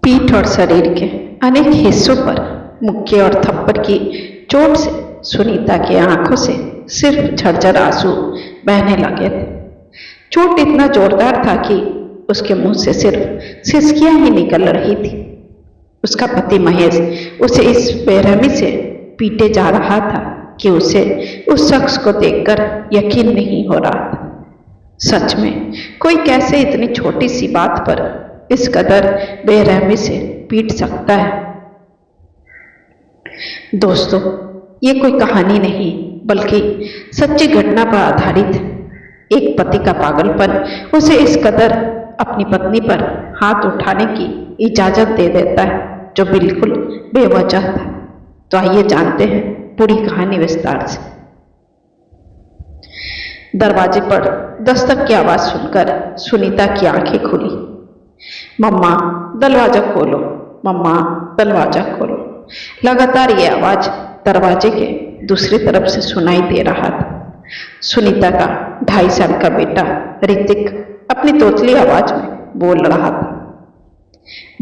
पीठ और शरीर के अनेक हिस्सों पर मुक्के और थप्पड़ की चोट से सुनीता की आंखों से सिर्फ झरझर आंसू बहने लगे थे। चोट इतना जोरदार था कि उसके मुंह से सिर्फ सिसकियां ही निकल रही थी। उसका पति महेश उसे इस बेरहमी से पीटे जा रहा था कि उसे उस शख्स को देखकर यकीन नहीं हो रहा था। सच में कोई कैसे इतनी छोटी सी बात पर इस कदर बेरहमी से पीट सकता है। दोस्तों, ये कोई कहानी नहीं बल्कि सच्ची घटना पर आधारित है। एक पति का पागलपन उसे इस कदर अपनी पत्नी पर हाथ उठाने की इजाजत दे देता है जो बिल्कुल बेवजह था। तो आइए जानते हैं पूरी कहानी विस्तार से। दरवाजे पर दस्तक की आवाज सुनकर सुनीता की आंखें खुली। मम्मा, दरवाजा खोलो, मम्मा, दरवाजा खोलो। लगातार ये आवाज दरवाजे के दूसरी तरफ से सुनाई दे रहा था। सुनीता का 2.5 साल का बेटा ऋतिक अपनी तोतली आवाज में बोल रहा था।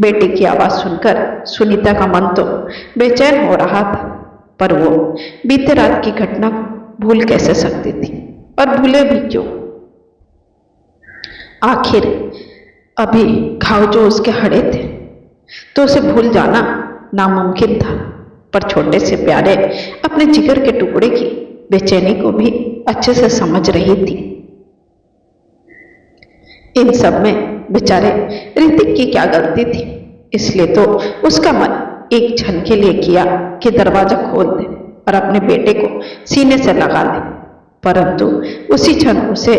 बेटे की आवाज सुनकर सुनीता का मन तो बेचैन हो रहा था, पर वो बीते रात की घटना भूल कैसे सकती थी, और भूले भी क्यों। आखिर अभी घाव जो उसके हड़े थे तो उसे भूल जाना नामुमकिन था, पर छोटे से प्यारे अपने जिगर के टुकड़े की बेचैनी को भी अच्छे से समझ रही थी। इन सब में बेचारे ऋतिक की क्या गलती थी, इसलिए तो उसका मन एक क्षण के लिए किया कि दरवाजा खोल दे और अपने बेटे को सीने से लगा ले, परंतु उसी क्षण उसे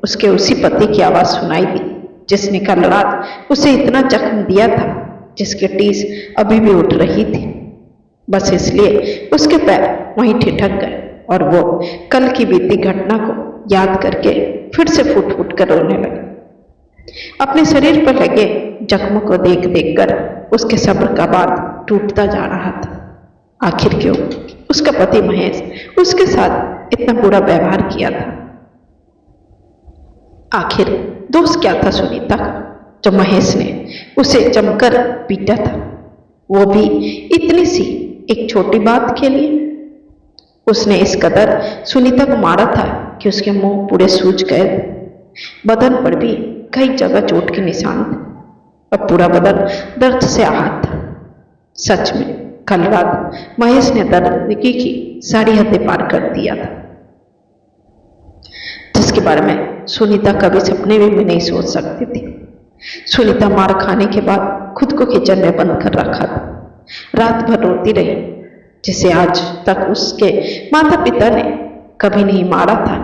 उसके उसी पति की आवाज सुनाई दी जिसने कल रात उसे इतना जख्म दिया था, जिसके टीस अभी भी उठ रही थी। बस इसलिए उसके पैर वहीं ठिठक गए और वो कल की बीती घटना को याद करके फिर से फूट फूट कर रोने लगे। अपने शरीर पर लगे जख्मों को देख देख कर उसके सब्र का बांध टूटता जा रहा था। आखिर क्यों उसका पति महेश उसके साथ इतना बुरा व्यवहार किया था। आखिर दोष क्या था सुनीता का जो महेश ने उसे जमकर पीटा था, वो भी इतनी सी एक छोटी बात के लिए। उसने इस कदर सुनीता को मारा था कि उसके मुंह पूरे सूज गए, बदन पर भी कई जगह चोट के निशान थे और पूरा बदन दर्द से आहत था। सच में कल रात महेश ने दर्दगी की सारी हदें पार कर दिया था, जिसके बारे में सुनीता कभी सपने में भी नहीं सोच सकती थी। सुनीता मार खाने के बाद खुद को किचन में बंद कर रखा था। रात भर रोती रही, जिसे आज तक उसके माता पिता ने कभी नहीं मारा था।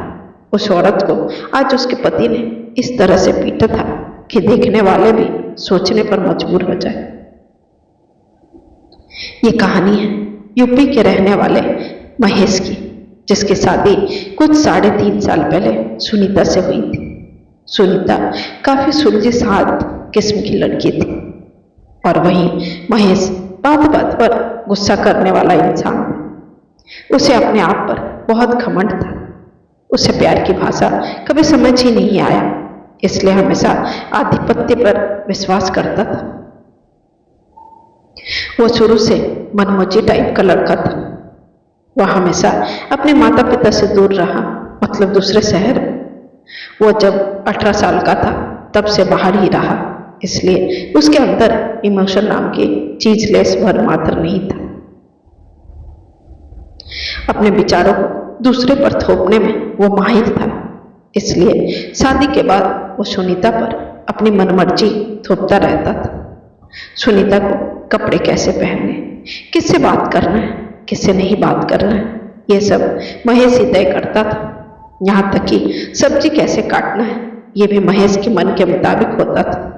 उस औरत को आज उसके पति ने इस तरह से पीटा था कि देखने वाले भी सोचने पर मजबूर हो जाए। ये कहानी है यूपी के रहने वाले महेश की, जिसकी शादी कुछ 3.5 साल पहले सुनीता से हुई थी। सुनीता काफी सुलझी साध किस्म की लड़की थी, और वहीं महेश बात बात पर गुस्सा करने वाला इंसान था। उसे अपने आप पर बहुत घमंड था। उसे प्यार की भाषा कभी समझ ही नहीं आया, इसलिए हमेशा आधिपत्य पर विश्वास करता था। वो शुरू से मनमोजी टाइप का लड़का था। वह हमेशा अपने माता पिता से दूर रहा, मतलब दूसरे शहर। वो जब 18 साल का था तब से बाहर ही रहा, इसलिए उसके अंदर इमोशन नाम की चीज लेस भर मात्र नहीं था। अपने विचारों को दूसरे पर थोपने में वो माहिर था, इसलिए शादी के बाद वो सुनीता पर अपनी मनमर्जी थोपता रहता था। सुनीता को कपड़े कैसे पहनने, किससे बात करना है, किससे नहीं बात करना है, ये सब महेश ही तय करता था। यहाँ तक कि सब्जी कैसे काटना है, ये भी महेश के मन के मुताबिक होता था।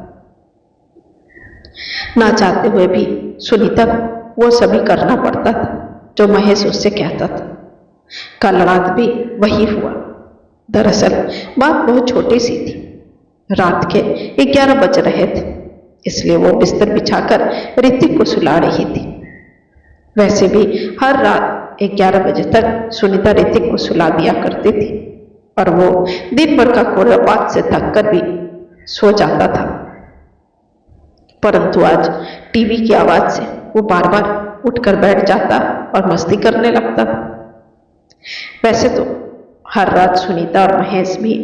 ना चाहते हुए भी सुनीता को वो सभी करना पड़ता था जो महेश उससे कहता था। कल रात भी वही हुआ। दरअसल बात बहुत छोटी सी थी। रात के 11 बज रहे थे, इसलिए वो बिस्तर बिछाकर ऋतिक को सुला रही थी। वैसे भी हर रात 11 बजे तक सुनीता ऋतिक को सुला दिया करती थी, और वो दिन भर का खुरापात से थक कर भी सो जाता था। परंतु आज टीवी की आवाज से वो बार बार उठकर बैठ जाता और मस्ती करने लगता था। वैसे तो हर रात सुनीता और महेश भी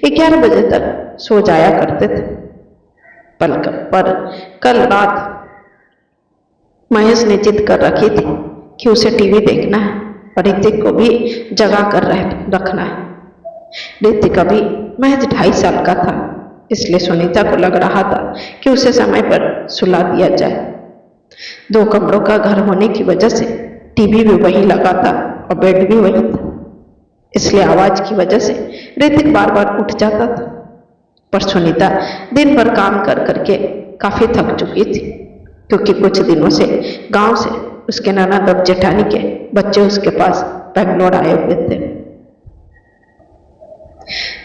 11 बजे तक सो जाया करते थे, पर कल रात महेश ने जिद कर रखी थी कि उसे टीवी देखना है और ऋतिक को भी जगा कर रखना है। ऋतिक अभी महज 2.5 साल का था, इसलिए सुनीता को लग रहा था कि उसे समय पर सुला दिया जाए। 2 कमरों का घर होने की वजह से टीवी भी वहीं लगा था और बेड भी वहीं था, इसलिए आवाज की वजह से ऋतिक बार बार उठ जाता था। पर सुनीता दिन भर काम कर करके काफी थक चुकी थी, क्योंकि कुछ दिनों से गांव से उसके ननद और जेठानी के बच्चे उसके पास बेंगलोर आए हुए थे,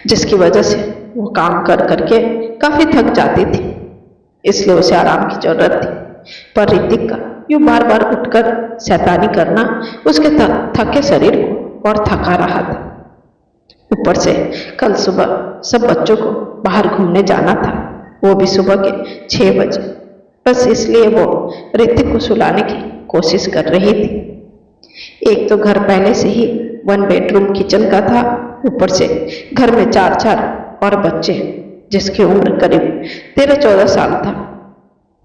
जिसकी वजह से वो काम कर करके काफी थक जाती थी, इसलिए उसे आराम की जरूरत थी। पर ऋतिक का यूं बार बार उठकर शैतानी करना उसके थके शरीर को और थका रहा था। ऊपर से कल सुबह सब बच्चों को बाहर घूमने जाना था, वो भी सुबह के 6 बजे। बस इसलिए वो ऋतिक को सुलाने की कोशिश कर रही थी। एक तो घर पहले से ही 1 बेडरूम किचन का था, ऊपर से घर में 4 और बच्चे, जिसकी उम्र करीब 13-14 साल था।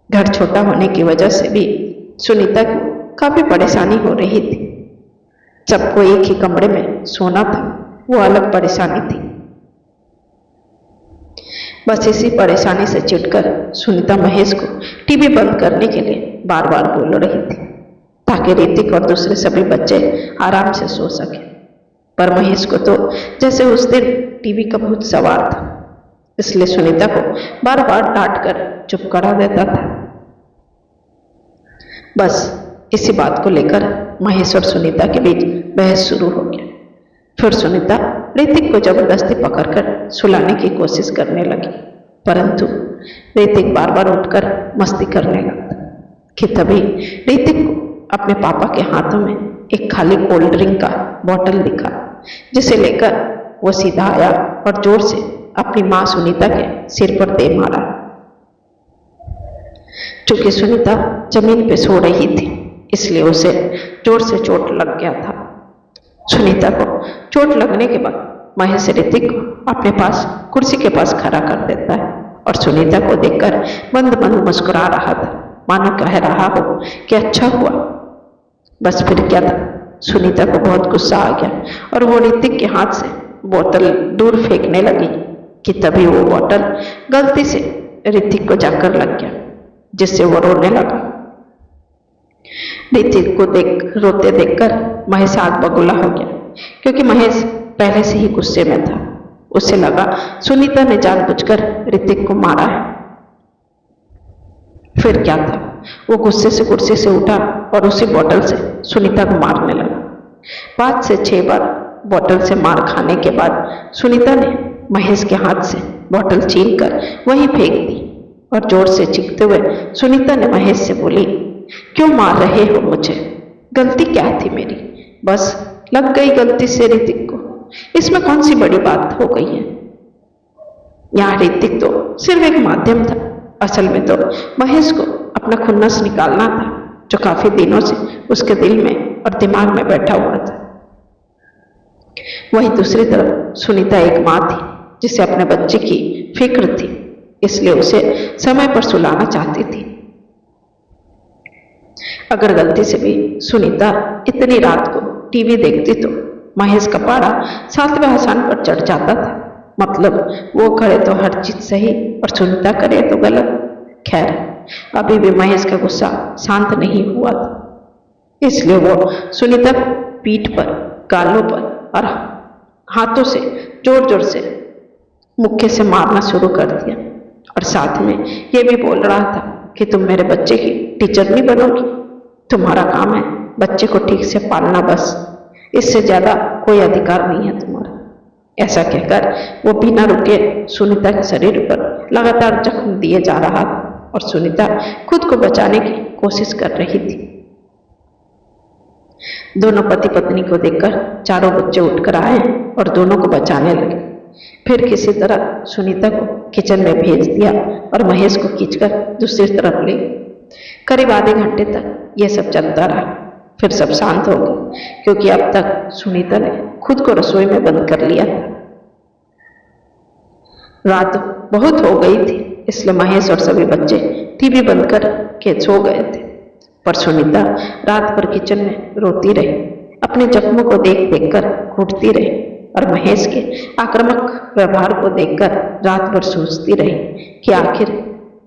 घर छोटा होने की वजह से भी सुनीता को काफी परेशानी हो रही थी। सबको एक ही कमरे में सोना था, वो अलग परेशानी थी। बस इसी परेशानी से चिढ़कर सुनीता महेश को टीवी बंद करने के लिए बार बार बोल रही थी, ताकि ऋतिक और दूसरे सभी बच्चे आराम से सो सके। पर महेश को तो जैसे उस दिन टीवी का भूत सवार था, इसलिए सुनीता को बार बार डांट कर चुप करा देता था। बस इसी बात को लेकर महेश और सुनीता के बीच बहस शुरू हो गया। फिर सुनीता ऋतिक को जबरदस्ती पकड़कर सुलाने की कोशिश करने लगी, परंतु ऋतिक बार बार उठकर मस्ती करने लगता कि तभी ऋतिक को अपने पापा के हाथों में एक खाली कोल्ड ड्रिंक का बोतल दिखा, जिसे लेकर वो सीधा आया और जोर से अपनी मां सुनीता के सिर पर दे मारा। चूंकि सुनीता जमीन पे सो रही थी, इसलिए उसे जोर से चोट लग गया था। सुनीता को चोट लगने के बाद महेश ऋतिक को अपने पास कुर्सी के पास खड़ा कर देता है और सुनीता को देखकर बंद बंद मुस्कुरा रहा था, मानो कह रहा हो कि अच्छा हुआ। बस फिर क्या था, सुनीता को बहुत गुस्सा आ गया और वो ऋतिक के हाथ से बोतल दूर फेंकने लगी कि तभी वो बोतल गलती से ऋतिक को जाकर लग गया, जिससे वो रोने लगा। ऋतिक को रोते देखकर महेश आग बबूला हो गया, क्योंकि महेश पहले से ही गुस्से में था। उसे लगा सुनीता ने जानबूझकर ऋतिक को मारा है। फिर क्या था, वो गुस्से से कुर्सी से उठा और उसी बोतल से सुनीता को मारने लगा। 5 से 6 बार बोतल से मार खाने के बाद सुनीता ने महेश के हाथ से बोतल छीनकर वहीं फेंक दी और जोर से चीखते हुए सुनीता ने महेश से बोली, क्यों मार रहे हो मुझे? गलती क्या थी मेरी? बस लग गई गलती से ऋतिक को, इसमें कौन सी बड़ी बात हो गई है? यहाँ ऋतिक तो सिर्फ एक माध्यम था, असल में तो महेश को अपना खुन्नस निकालना था, जो काफी दिनों से उसके दिल में और दिमाग में बैठा हुआ था। वहीं दूसरी तरफ सुनीता एक माँ थी, जिसे अपने बच्चे की फिक्र थी, इसलिए उसे समय पर सुलाना चाहती थी। अगर गलती से भी सुनीता इतनी रात को टीवी देखती तो महेश का पारा 7वें आसान पर चढ़ जाता था। मतलब वो करे तो हर चीज सही और सुनीता करे तो गलत। खैर, अभी भी महेश का गुस्सा शांत नहीं हुआ था, इसलिए वो सुनीता को पीठ पर, गालों पर और हाथों से जोर जोर से मुक्के से मारना शुरू कर दिया और साथ में ये भी बोल रहा था कि तुम मेरे बच्चे की टीचर नहीं बनोगी, तुम्हारा काम है बच्चे को ठीक से पालना, बस इससे ज्यादा कोई अधिकार नहीं है तुम्हारा। ऐसा कहकर वो बिना रुके सुनीता के शरीर पर लगातार जख्म दिए जा रहा था और सुनीता खुद को बचाने की कोशिश कर रही थी। दोनों पति पत्नी को देखकर चारों बच्चे उठकर आए और दोनों को बचाने लगे। फिर किसी तरह सुनीता को किचन में भेज दिया और महेश को खींचकर दूसरी तरफ ले गई। करीब आधे घंटे तक यह सब चलता रहा। फिर सब शांत हो गए, क्योंकि अब तक सुनीता ने खुद को रसोई में बंद कर लिया था। रात बहुत हो गई थी, इसलिए महेश और सभी बच्चे टीवी बंद कर के सो गए थे। पर सुनीता रात भर किचन में रोती रही, अपने जख्मों को देख देख कर घुटती रही और महेश के आक्रामक व्यवहार को देखकर रात भर सोचती रही कि आखिर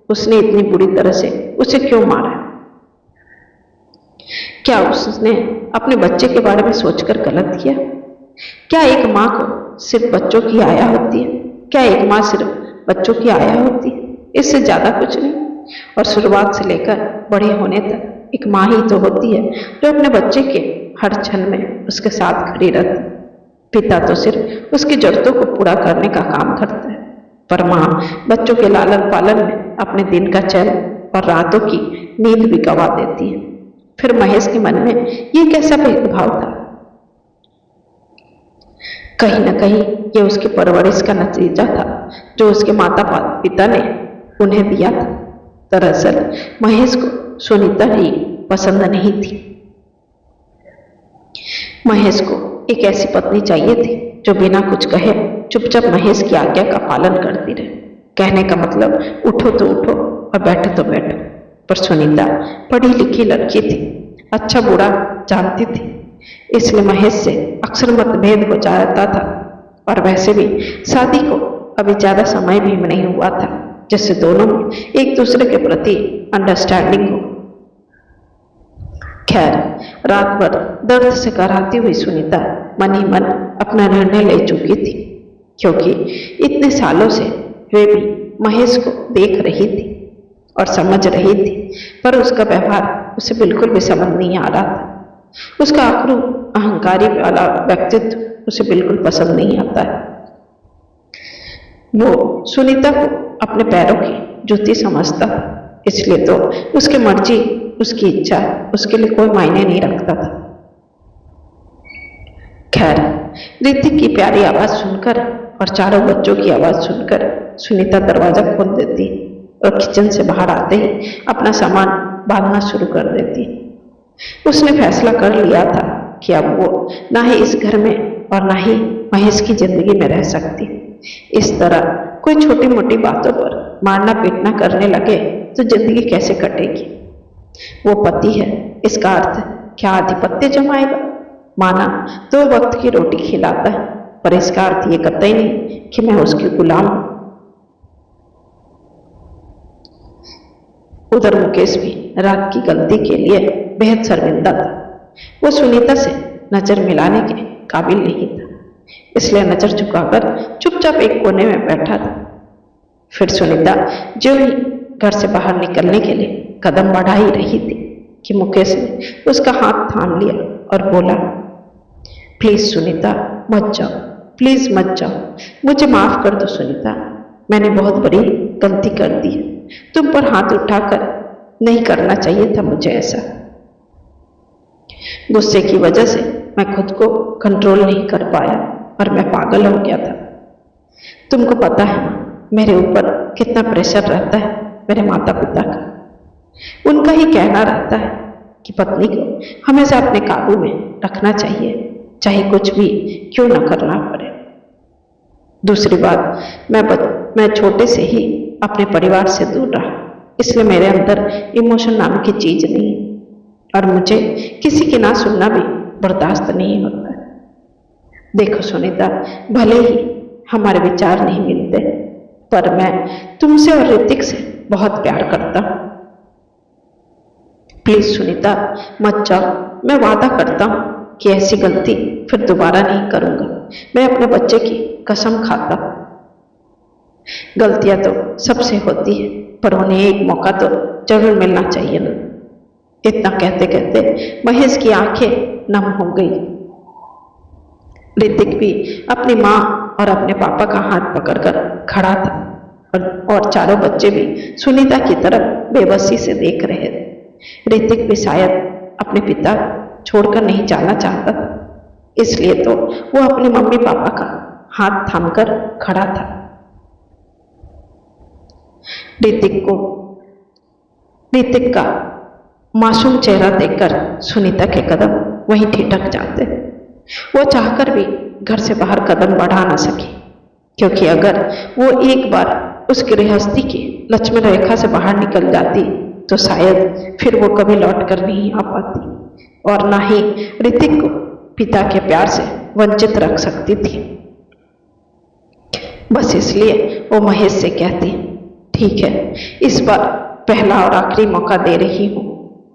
उसने इतनी बुरी तरह से उसे क्यों मारा। क्या उसने अपने बच्चे के बारे में सोचकर गलत किया? क्या एक माँ को सिर्फ बच्चों की आया होती है? क्या एक माँ सिर्फ बच्चों की आया होती है? इससे ज्यादा कुछ नहीं। और शुरुआत से लेकर बड़े होने तक एक माँ ही तो होती है जो अपने बच्चे के हर क्षण में उसके साथ खड़ी रहती है। पिता तो सिर्फ उसकी जरूरतों को पूरा करने का काम करता है, पर माँ बच्चों के लालन पालन में अपने दिन का चैन और रातों की नींद भी गंवा देती है। फिर महेश के मन में ये कैसा भेदभाव था? कहीं ना कहीं ये उसकी परवरिश का नतीजा था जो उसके माता पिता ने उन्हें दिया था। दरअसल महेश को सुनीता ही पसंद नहीं थी। महेश को एक ऐसी पत्नी चाहिए थी जो बिना कुछ कहे चुपचाप महेश की आज्ञा का पालन करती रहे। कहने का मतलब उठो तो उठो और बैठो तो बैठो। पर सुनीता पढ़ी लिखी लड़की थी, अच्छा बुरा जानती थी, इसलिए महेश से अक्सर मतभेद हो जाता था। और वैसे भी शादी को अभी ज्यादा समय भी नहीं हुआ था जिससे दोनों में एक दूसरे के प्रति अंडरस्टैंडिंग हो। खैर, रात भर दर्द से कराहती हुई सुनीता मन ही मन अपना निर्णय ले चुकी थी, क्योंकि इतने सालों से वे भी महेश को देख रही थी और समझ रही थी, पर उसका व्यवहार उसे बिल्कुल भी समझ नहीं आ रहा था। उसका आक्रूर अहंकारी वाला व्यक्तित्व उसे बिल्कुल पसंद नहीं आता है। वो सुनीता को अपने पैरों की जूती समझता था, इसलिए तो उसकी मर्जी, उसकी इच्छा उसके लिए कोई मायने नहीं रखता था। खैर, ऋतिक की प्यारी आवाज सुनकर और चारों बच्चों की आवाज सुनकर सुनीता दरवाजा खोल देती और किचन से बाहर आते ही अपना सामान बांधना शुरू कर देती। उसने फैसला कर लिया था कि अब वो ना ही इस घर में और ना ही महेश की जिंदगी में रह सकती। इस तरह कोई छोटी मोटी बातों पर मारना पीटना करने लगे तो जिंदगी कैसे कटेगी? वो पति है, इसका अर्थ क्या आधिपत्य जमाएगा? माना तो वक्त की रोटी खिलाता है, पर इसका अर्थ ये कतई नहीं कि मैं उसकी गुलाम हूं। उधर मुकेश भी रात की गलती के लिए बेहद शर्मिंदा था। वो सुनीता से नजर मिलाने के काबिल नहीं था, इसलिए नजर झुकाकर चुपचाप एक कोने में बैठा था। फिर सुनीता जो ही घर से बाहर निकलने के लिए कदम बढ़ा ही रही थी कि मुकेश ने उसका हाथ थाम लिया और बोला, प्लीज सुनीता मत जाओ, प्लीज मत जाओ, मुझे माफ कर दो सुनीता, मैंने बहुत बड़ी गलती कर दी है। तुम पर हाथ उठाकर नहीं करना चाहिए था मुझे ऐसा। गुस्से की वजह से मैं खुद को कंट्रोल नहीं कर पाया और मैं पागल हो गया था। तुमको पता है मेरे ऊपर कितना प्रेशर रहता है मेरे माता पिता का। उनका ही कहना रहता है कि पत्नी को हमेशा अपने काबू में रखना चाहिए, चाहे कुछ भी क्यों न करना पड़े। दूसरी बात, मैं छोटे से ही अपने परिवार से दूर रहा, इसलिए मेरे अंदर इमोशन नाम की चीज नहीं, और मुझे किसी की ना सुनना भी बर्दाश्त नहीं होता। देखो सुनीता, भले ही हमारे विचार नहीं मिलते, पर मैं तुमसे और ऋतिक से बहुत प्यार करता हूं। प्लीज सुनीता मत जाओ, मैं वादा करता हूं कि ऐसी गलती फिर दोबारा नहीं करूंगा। मैं अपने बच्चे की कसम खाता हूं। गलतियां तो सबसे होती है, पर उन्हें एक मौका तो जरूर मिलना चाहिए ना। इतना कहते कहते महेश की आंखें नम हो गई। ऋतिक भी अपनी माँ और अपने पापा का हाथ पकड़कर खड़ा था और चारों बच्चे भी सुनीता की तरफ बेबसी से देख रहे थे। ऋतिक भी शायद अपने पिता छोड़कर नहीं जाना चाहता था, इसलिए तो वो अपने मम्मी पापा का हाथ थामकर खड़ा था। ऋतिक का मासूम चेहरा देखकर सुनीता के कदम वहीं ठिठक जाते। वो चाहकर भी घर से बाहर कदम बढ़ा न सकी, क्योंकि अगर वो एक बार उस गृहस्थी की लक्ष्मण रेखा से बाहर निकल जाती तो शायद फिर वो कभी लौट कर नहीं आ पाती, और ना ही ऋतिक को पिता के प्यार से वंचित रख सकती थी। बस इसलिए वो महेश से कहती, ठीक है, इस बार पहला और आखिरी मौका दे रही हूँ,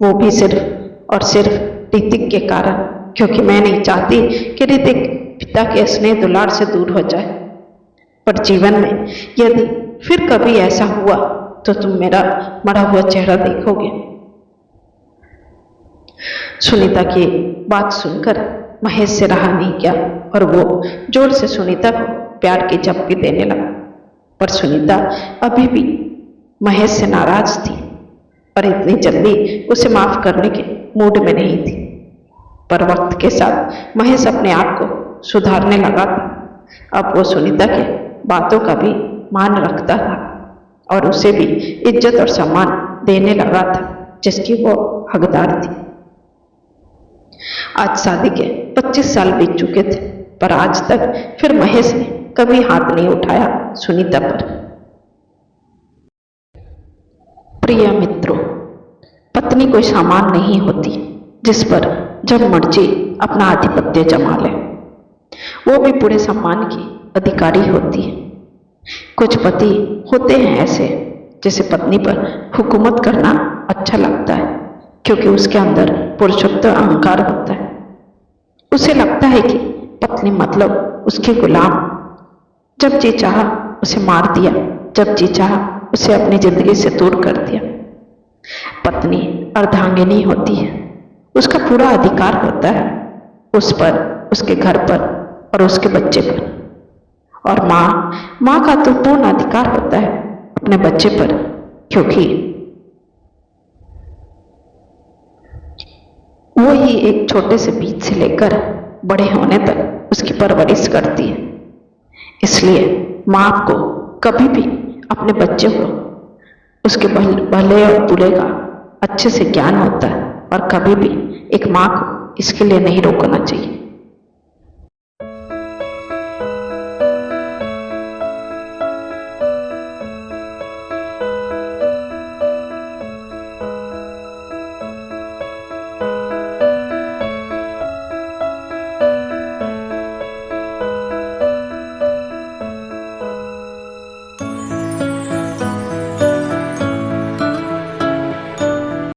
वो भी सिर्फ और सिर्फ ऋतिक के कारण, क्योंकि मैं नहीं चाहती कि ऋतिक पिता के स्नेह दुलार से दूर हो जाए। पर जीवन में यदि फिर कभी ऐसा हुआ तो तुम मेरा मरा हुआ चेहरा देखोगे। सुनीता की बात सुनकर महेश से रहा नहीं गया और वो जोर से सुनीता को प्यार की झपकी देने लगा। पर सुनीता अभी भी महेश से नाराज थी और इतनी जल्दी उसे माफ करने के मूड में नहीं थी। पर वक्त के साथ महेश अपने आप को सुधारने लगा था। अब वो सुनीता के बातों का भी मान रखता था और उसे भी इज्जत और सम्मान देने लगा था जिसकी वो हकदार थी। आज शादी के 25 साल बीत चुके थे, पर आज तक फिर महेश ने कभी हाथ नहीं उठाया सुनीता पर। प्रिय मित्रों, पत्नी कोई सामान नहीं होती जिस पर जब मर्जी अपना आधिपत्य जमा ले। वो भी पूरे सम्मान की अधिकारी होती है। कुछ पति होते हैं ऐसे जिसे पत्नी पर हुकूमत करना अच्छा लगता है, क्योंकि उसके अंदर पुरुषत्व अहंकार होता है। उसे लगता है कि पत्नी मतलब उसके गुलाम। जब जी चाहा उसे मार दिया, जब जी चाहा उसे अपनी जिंदगी से दूर कर दिया। पत्नी अर्धांगिनी होती है। उसका पूरा अधिकार होता है उस पर, उसके घर पर और उसके बच्चे पर। और माँ का तो पूर्ण अधिकार होता है अपने बच्चे पर, क्योंकि वो ही एक छोटे से बीज से लेकर बड़े होने तक उसकी परवरिश करती है। इसलिए माँ को कभी भी अपने बच्चे को उसके भले और बुरे का अच्छे से ज्ञान होता है और कभी भी एक माँ को इसके लिए नहीं रोकना चाहिए।